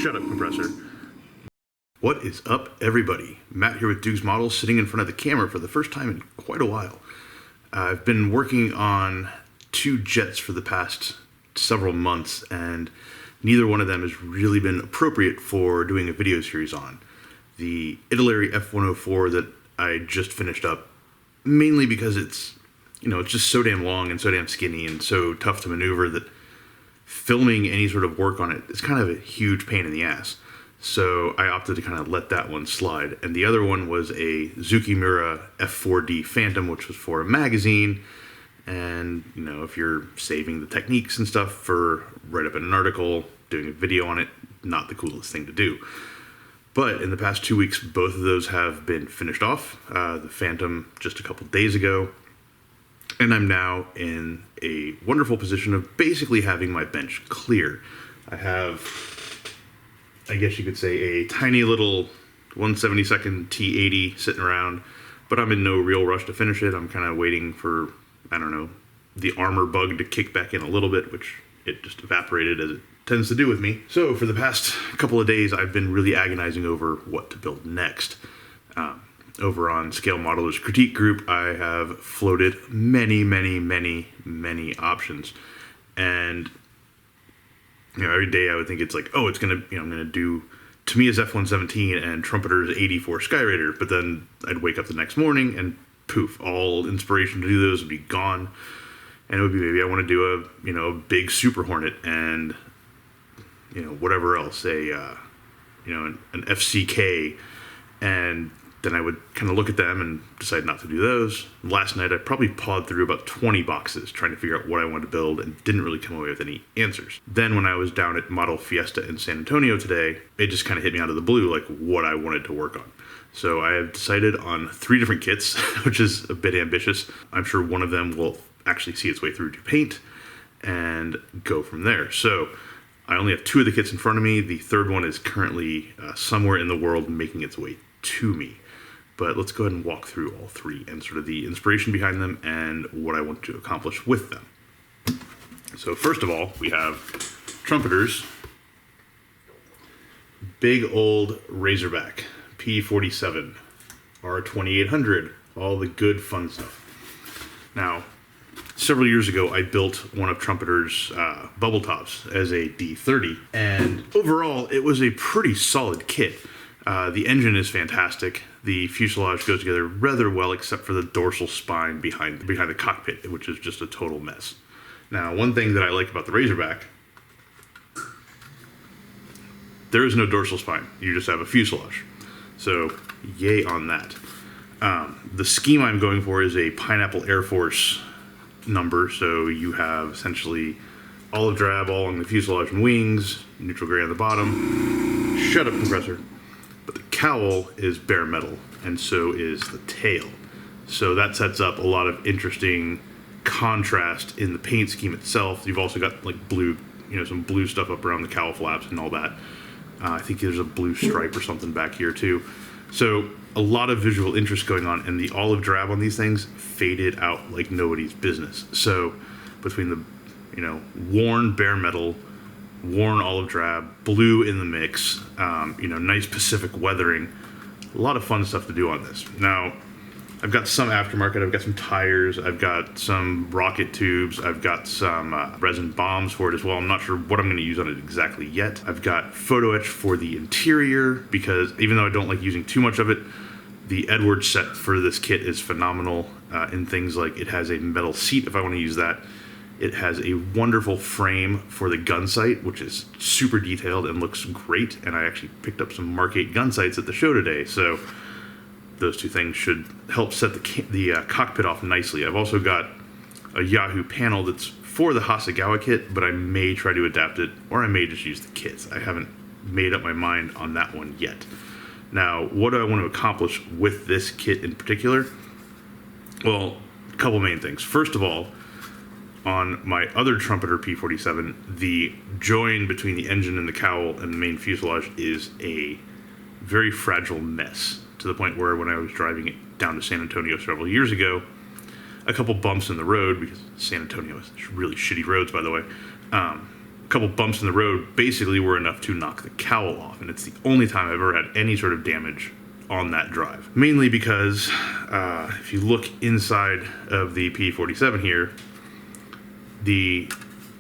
Shut up, compressor. What is up, everybody? Matt here with Doogs Models, sitting in front of the camera for the first time in quite a while. I've been working on two jets for the past several months, and neither one of them has really been appropriate for doing a video series on. The Italy F104 that I just finished up, mainly because it's just so damn long and so damn skinny and so tough to maneuver that filming any sort of work on it is kind of a huge pain in the ass. So I opted to kind of let that one slide. And the other one was a Tsukimura F4D Phantom, which was for a magazine. And, if you're saving the techniques and stuff for write up in an article, doing a video on it, not the coolest thing to do. But in the past 2 weeks, both of those have been finished off. The Phantom just a couple days ago. And I'm now in a wonderful position of basically having my bench clear. I have, I guess you could say, a tiny little 1/72 T80 sitting around, but I'm in no real rush to finish it. I'm kind of waiting for, the armor bug to kick back in a little bit, which it just evaporated as it tends to do with me. So for the past couple of days, I've been really agonizing over what to build next. Over on Scale Modelers Critique Group, I have floated many options. And, every day I would think it's like, oh, it's going to, I'm going to do Tamiya's F117 and Trumpeter's 84 Skyraider. But then I'd wake up the next morning and poof, all inspiration to do those would be gone. And it would be maybe I want to do a big Super Hornet and, whatever else, an FCK. And then I would kind of look at them and decide not to do those. Last night, I probably pawed through about 20 boxes trying to figure out what I wanted to build and didn't really come away with any answers. Then when I was down at Model Fiesta in San Antonio today, it just kind of hit me out of the blue, like what I wanted to work on. So I have decided on 3 different kits, which is a bit ambitious. I'm sure one of them will actually see its way through to paint and go from there. So I only have 2 of the kits in front of me. The third one is currently somewhere in the world making its way to me. But let's go ahead and walk through all 3 and sort of the inspiration behind them and what I want to accomplish with them. So first of all, we have Trumpeter's big old Razorback P-47 R2800, all the good fun stuff. Now, several years ago, I built one of Trumpeter's bubble tops as a D30, and overall, it was a pretty solid kit. The engine is fantastic. The fuselage goes together rather well, except for the dorsal spine behind the cockpit, which is just a total mess. Now, one thing that I like about the Razorback, there is no dorsal spine. You just have a fuselage. So, yay on that. The scheme I'm going for is a Pineapple Air Force number, so you have essentially olive drab all on the fuselage and wings, neutral gray on the bottom. Shut up, compressor. But the cowl is bare metal, and so is the tail. So that sets up a lot of interesting contrast in the paint scheme itself. You've also got like blue, some blue stuff up around the cowl flaps and all that. I think there's a blue stripe or something back here too. So a lot of visual interest going on, and the olive drab on these things faded out like nobody's business. So between the, worn bare metal, worn olive drab, blue in the mix, nice Pacific weathering. A lot of fun stuff to do on this. Now, I've got some aftermarket, I've got some tires, I've got some rocket tubes, I've got some resin bombs for it as well. I'm not sure what I'm going to use on it exactly yet. I've got photo etch for the interior, because even though I don't like using too much of it, the Edwards set for this kit is phenomenal in things like it has a metal seat if I want to use that. It has a wonderful frame for the gun sight, which is super detailed and looks great. And I actually picked up some Mark 8 gun sights at the show today. So those 2 things should help set the cockpit off nicely. I've also got a Yahoo panel that's for the Hasegawa kit, but I may try to adapt it, or I may just use the kits. I haven't made up my mind on that one yet. Now, what do I want to accomplish with this kit in particular? Well, a couple main things. First of all, on my other Trumpeter P-47, the join between the engine and the cowl and the main fuselage is a very fragile mess, to the point where when I was driving it down to San Antonio several years ago, a couple bumps in the road, because San Antonio has really shitty roads, by the way, couple bumps in the road basically were enough to knock the cowl off, and it's the only time I've ever had any sort of damage on that drive. Mainly because if you look inside of the P-47 here, the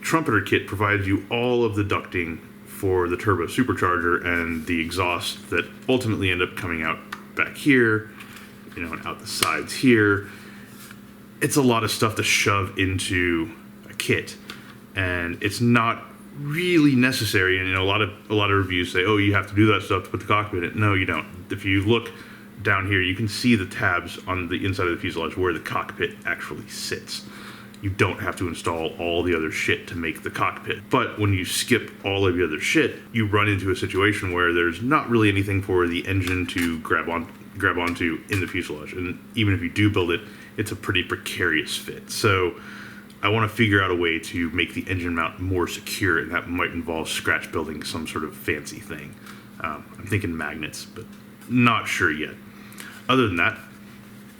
Trumpeter kit provides you all of the ducting for the turbo supercharger and the exhaust that ultimately end up coming out back here, you know, and out the sides here. It's a lot of stuff to shove into a kit, and it's not really necessary. And you know, a lot of reviews say, oh, you have to do that stuff to put the cockpit in. No, you don't. If you look down here, you can see the tabs on the inside of the fuselage where the cockpit actually sits. You don't have to install all the other shit to make the cockpit. But when you skip all of the other shit, you run into a situation where there's not really anything for the engine to grab onto in the fuselage. And even if you do build it, it's a pretty precarious fit. So I want to figure out a way to make the engine mount more secure, and that might involve scratch building some sort of fancy thing. I'm thinking magnets, but not sure yet. Other than that,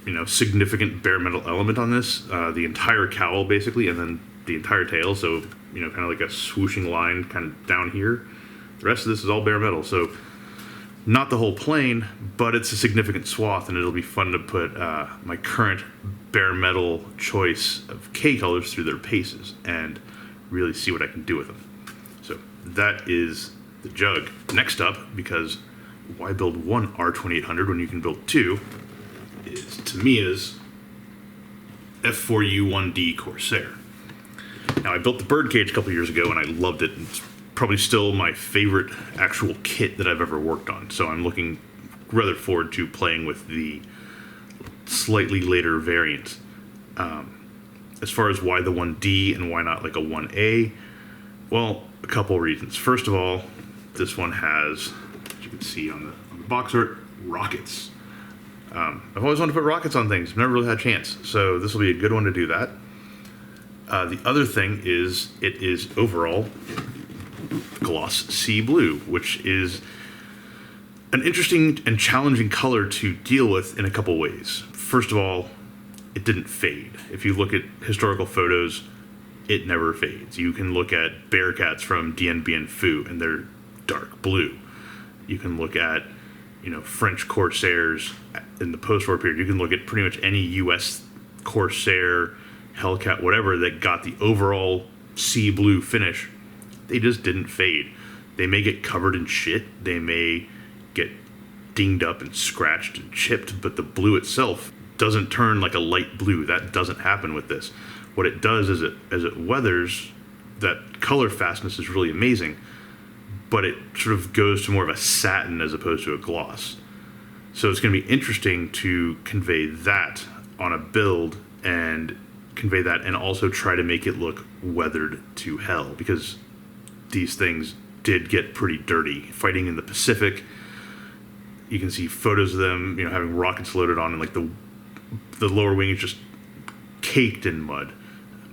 you know, significant bare metal element on this, the entire cowl basically, and then the entire tail, so, you know, kind of like a swooshing line kind of down here. The rest of this is all bare metal, so not the whole plane, but it's a significant swath, and it'll be fun to put my current bare metal choice of K colors through their paces and really see what I can do with them. So that is the Jug. Next up, because why build one R2800 when you can build two, is Tamiya's F4U-1D Corsair. Now, I built the birdcage a couple years ago, and I loved it. It's probably still my favorite actual kit that I've ever worked on, so I'm looking rather forward to playing with the slightly later variant. As far as why the 1D and why not like a 1A, well, a couple reasons. First of all, this one has, as you can see on the box art, rockets. I've always wanted to put rockets on things. I've never really had a chance, so this will be a good one to do that. The other thing is it is overall gloss sea blue, which is an interesting and challenging color to deal with in a couple ways. First of all, it didn't fade. If you look at historical photos, it never fades. You can look at Bearcats from Dien Bien Phu, and they're dark blue. You can look at, you know, French Corsairs in the post-war period. You can look at pretty much any U.S. Corsair, Hellcat, whatever, that got the overall sea blue finish. They just didn't fade. They may get covered in shit. They may get dinged up and scratched and chipped, but the blue itself doesn't turn like a light blue. That doesn't happen with this. What it does is as it weathers, that color fastness is really amazing, but it sort of goes to more of a satin as opposed to a gloss. So it's going to be interesting to convey that on a build and convey that and also try to make it look weathered to hell, because these things did get pretty dirty. Fighting in the Pacific, you can see photos of them, you know, having rockets loaded on, and like the lower wing is just caked in mud.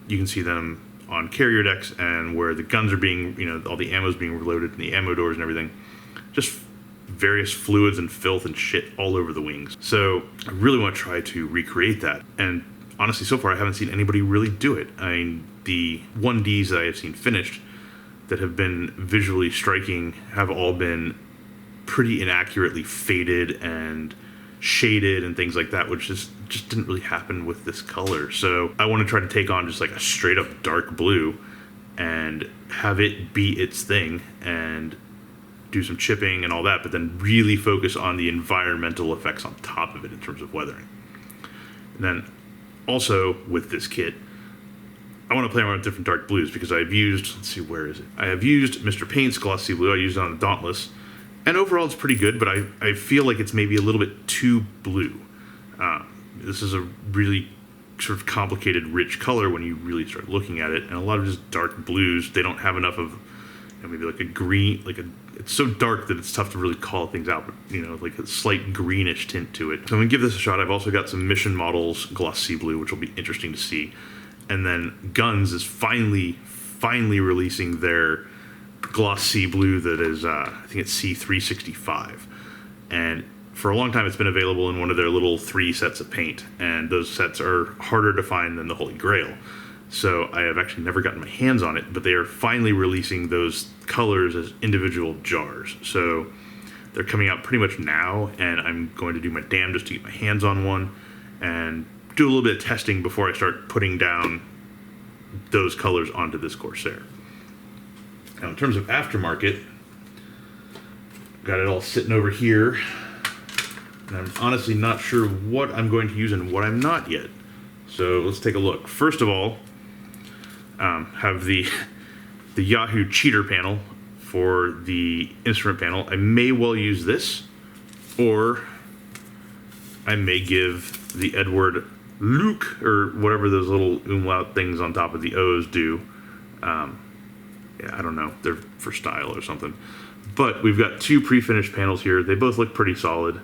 You can see them on carrier decks and where the guns are being, you know, all the ammo's being reloaded and the ammo doors and everything. Just various fluids and filth and shit all over the wings. So I really want to try to recreate that. And honestly, so far I haven't seen anybody really do it. I mean, the 1Ds that I have seen finished that have been visually striking have all been pretty inaccurately faded and shaded and things like that, which just didn't really happen with this color. So I want to try to take on just like a straight up dark blue and have it be its thing and do some chipping and all that, but then really focus on the environmental effects on top of it in terms of weathering. And then also with this kit, I want to play around with different dark blues, because I've used, let's see, where is it? I have used Mr. Paint's glossy blue. I used it on the Dauntless, and overall it's pretty good, but I feel like it's maybe a little bit too blue. This is a really sort of complicated, rich color when you really start looking at it, and a lot of just dark blues, they don't have enough of, you know, maybe like a green, it's so dark that it's tough to really call things out, but, you know, like a slight greenish tint to it. So I'm gonna give this a shot. I've also got some Mission Models gloss sea blue, which will be interesting to see. And then Guns is finally releasing their gloss sea blue that is, I think it's C365. And for a long time it's been available in one of their little 3 sets of paint, and those sets are harder to find than the Holy Grail. So I have actually never gotten my hands on it, but they are finally releasing those colors as individual jars. So they're coming out pretty much now, and I'm going to do my damnedest to get my hands on one and do a little bit of testing before I start putting down those colors onto this Corsair. Now, in terms of aftermarket, got it all sitting over here, and I'm honestly not sure what I'm going to use and what I'm not yet. So let's take a look. First of all, have the Yahoo cheater panel for the instrument panel. I may well use this, or I may give the Edward Luke, or whatever those little umlaut things on top of the O's do. Yeah, I don't know. They're for style or something. But we've got two pre-finished panels here. They both look pretty solid.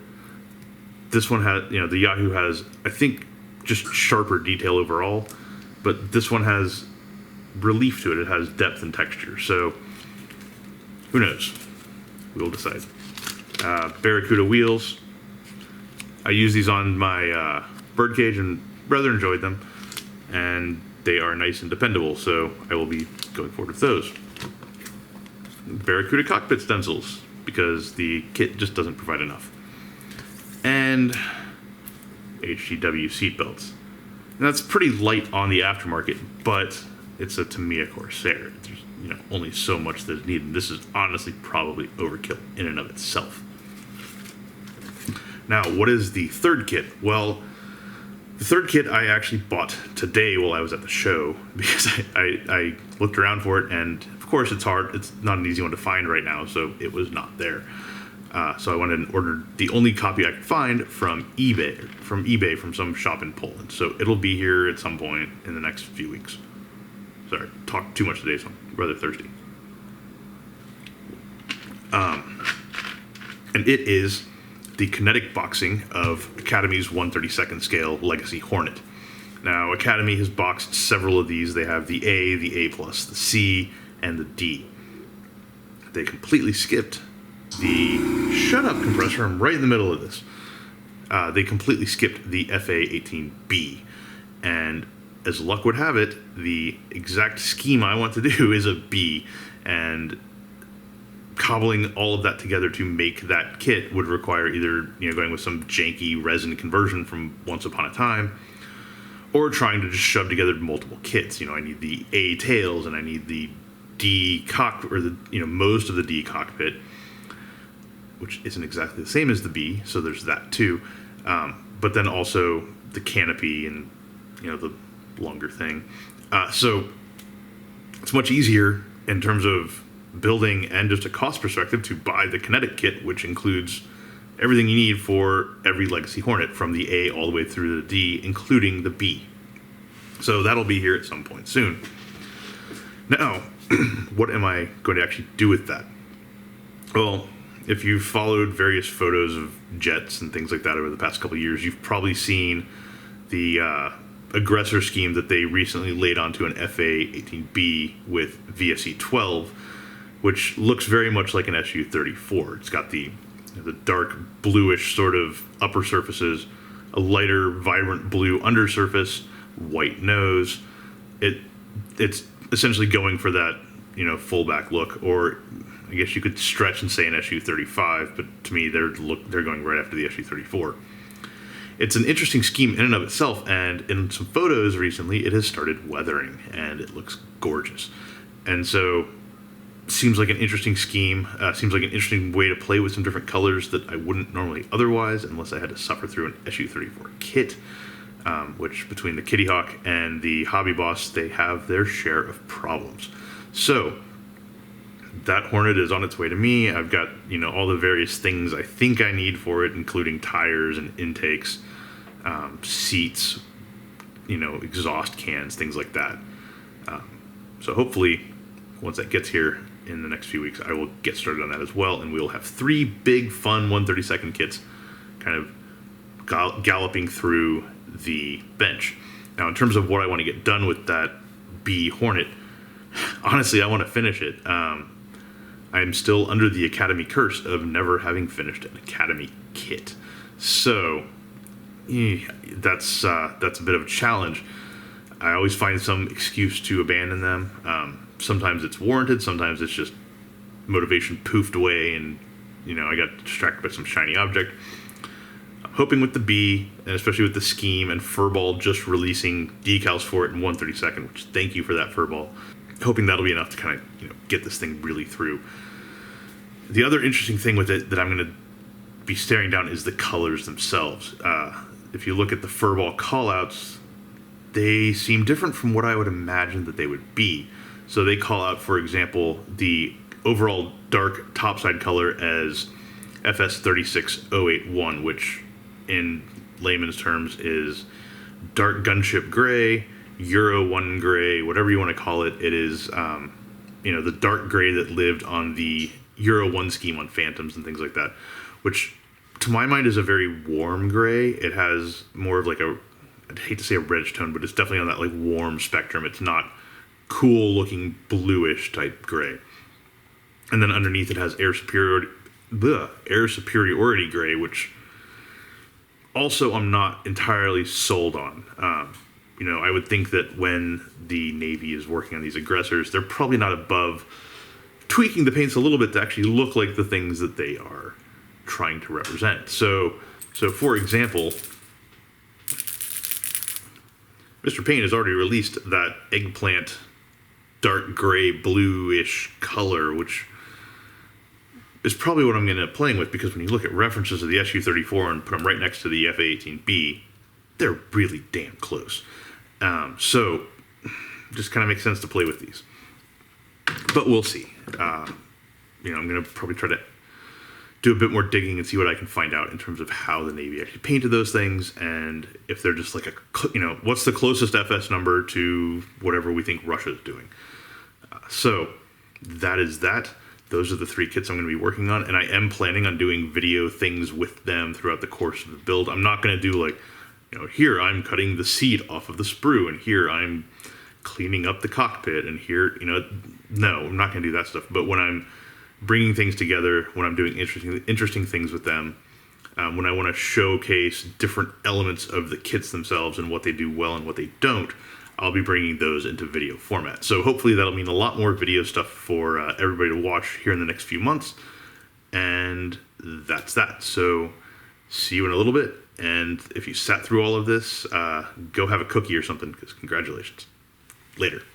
This one has, the Yahoo has, I think, just sharper detail overall, but this one has relief to it. It has depth and texture. So who knows? We'll decide. Barracuda wheels. I use these on my birdcage and rather enjoyed them, and they are nice and dependable, so I will be going forward with those. Barracuda cockpit stencils, because the kit just doesn't provide enough. And HGW seatbelts. And that's pretty light on the aftermarket, but it's a Tamiya Corsair. There's only so much that's needed. This is honestly probably overkill in and of itself. Now, what is the third kit? Well, the third kit I actually bought today while I was at the show, because I looked around for it, and of course it's hard. It's not an easy one to find right now, so it was not there. So I went and ordered the only copy I could find from eBay from some shop in Poland. So it'll be here at some point in the next few weeks. Sorry, talked too much today, so I'm rather thirsty. And it is the Kinetic boxing of Academy's 1/32nd scale Legacy Hornet. Now, Academy has boxed several of these. They have the A, the A+, the C, and the D. They completely skipped the shut-up compressor. I'm right in the middle of this. They completely skipped the A-18B. And as luck would have it, the exact scheme I want to do is a B. And cobbling all of that together to make that kit would require either going with some janky resin conversion from Once Upon a Time, or trying to just shove together multiple kits. I need the A tails, and I need the D or the most of the D cockpit, which isn't exactly the same as the B, so there's that too. But then also the canopy and the longer thing. So it's much easier in terms of building and just a cost perspective to buy the Kinetic kit, which includes everything you need for every Legacy Hornet, from the A all the way through the D, including the B. So that'll be here at some point soon. Now, what am I going to actually do with that? Well, if you've followed various photos of jets and things like that over the past couple of years, you've probably seen the aggressor scheme that they recently laid onto an FA-18B with VSE 12, which looks very much like an SU-34. It's got the dark bluish sort of upper surfaces, a lighter vibrant blue undersurface, white nose. It's essentially going for that fullback look, or I guess you could stretch and say an SU-35, but to me they're going right after the SU-34. It's an interesting scheme in and of itself, and in some photos recently it has started weathering and it looks gorgeous. And so seems like an interesting scheme, seems like an interesting way to play with some different colors that I wouldn't normally otherwise, unless I had to suffer through an SU-34 kit, which between the Kitty Hawk and the Hobby Boss, they have their share of problems. So that Hornet is on its way to me. I've got all the various things I think I need for it, including tires and intakes, seats, exhaust cans, things like that. So hopefully once that gets here in the next few weeks, I will get started on that as well, and we'll have 3 big fun 1/32nd kits kind of galloping through the bench. Now, in terms of what I want to get done with that B Hornet, honestly, I want to finish it. I'm still under the Academy curse of never having finished an Academy kit. So that's a bit of a challenge. I always find some excuse to abandon them. Sometimes it's warranted, sometimes it's just motivation poofed away and, I got distracted by some shiny object. I'm hoping with the B, and especially with the Scheme and Furball just releasing decals for it in 1/32, which thank you for that, Furball. Hoping that'll be enough to kind of, get this thing really through. The other interesting thing with it that I'm going to be staring down is the colors themselves. If you look at the Furball callouts, they seem different from what I would imagine that they would be. So they call out, for example, the overall dark topside color as FS36081, which in layman's terms is dark gunship gray, Euro 1 gray, whatever you want to call it. It is, the dark gray that lived on the Euro 1 scheme on Phantoms and things like that, which to my mind is a very warm gray. It has more of like I'd hate to say a reddish tone, but it's definitely on that like warm spectrum. It's not cool looking bluish type gray. And then underneath it has air superiority gray, which also I'm not entirely sold on. I would think that when the Navy is working on these aggressors, they're probably not above tweaking the paints a little bit to actually look like the things that they are trying to represent. So for example, Mr. Paint has already released that eggplant dark gray bluish color, which is probably what I'm going to end up playing with, because when you look at references of the Su-34 and put them right next to the F-18B, they're really damn close. So just kind of makes sense to play with these. But we'll see. I'm going to probably try to do a bit more digging and see what I can find out in terms of how the Navy actually painted those things, and if they're just like what's the closest FS number to whatever we think Russia's doing. So that is that. Those are the 3 kits I'm going to be working on, and I am planning on doing video things with them throughout the course of the build. I'm not going to do like, here I'm cutting the seat off of the sprue, and here I'm cleaning up the cockpit, and here, no, I'm not going to do that stuff. But when I'm bringing things together, when I'm doing interesting things with them, when I want to showcase different elements of the kits themselves and what they do well and what they don't, I'll be bringing those into video format. So hopefully that'll mean a lot more video stuff for everybody to watch here in the next few months. And that's that. So see you in a little bit. And if you sat through all of this, go have a cookie or something, because congratulations. Later.